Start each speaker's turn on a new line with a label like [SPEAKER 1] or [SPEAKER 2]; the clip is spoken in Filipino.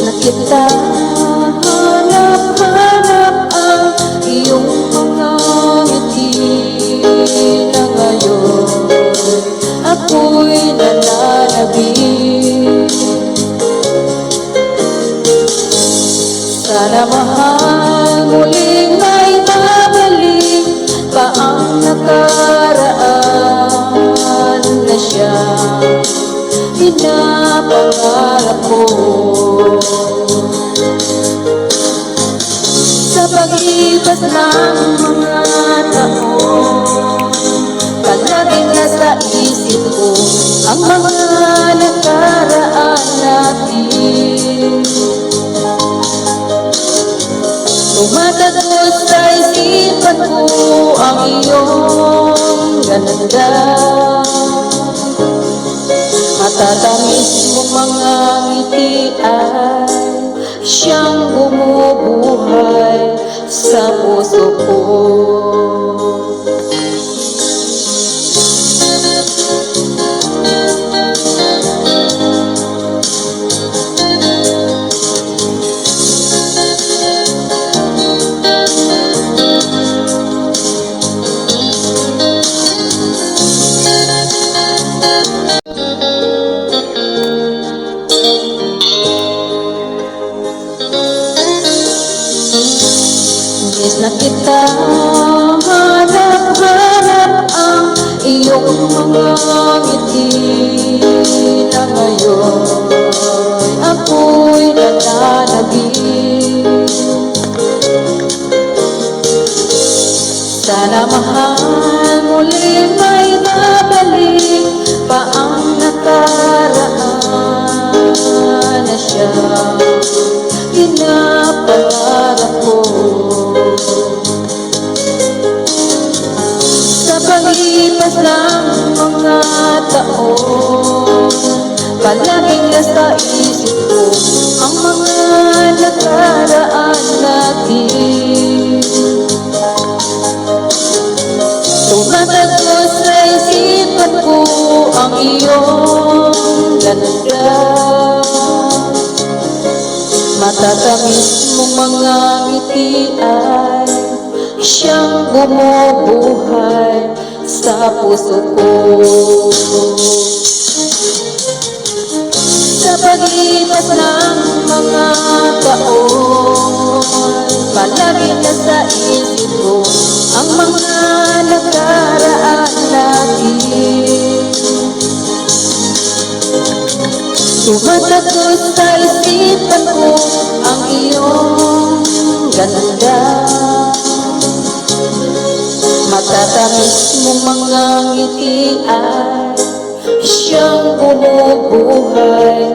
[SPEAKER 1] na kita hanap-hanap ang iyong mga ngiti na ngayon ako'y nananabik. Sana mahal muling may babalik pa ang nakaraan na siya pinapangarap ko. Sa paglipas ng mga taon, palaging nasa isip ko ang mga nakaraan natin. Tumatagos sa isipan ko ang iyong ganda. Matatamis mong mga ngiti ay siyang bumubuhay sa puso ko. Nais na kita hanap-hanap ang iyong mga ngiti na ngayon ako'y nananabik. Sana mahal muli may babalik pa ang nakaraan na siya pinapangarap ko. Sa paglipas ng mga taon, palaging nasa isip ko ang mga nakaraan natin. Tumatagos sa isipan ko ang iyong ganda. Matatamis mong mga ngiti ay siyang bumubuhay sa puso ko. Sa paglipas ng mga taon, palaging nasa isip ko ang mga nakaraan natin. Tumatagos sa isipan ko ang iyong ganda. Matatamis mong mga ngiti ay siyang bumubuhay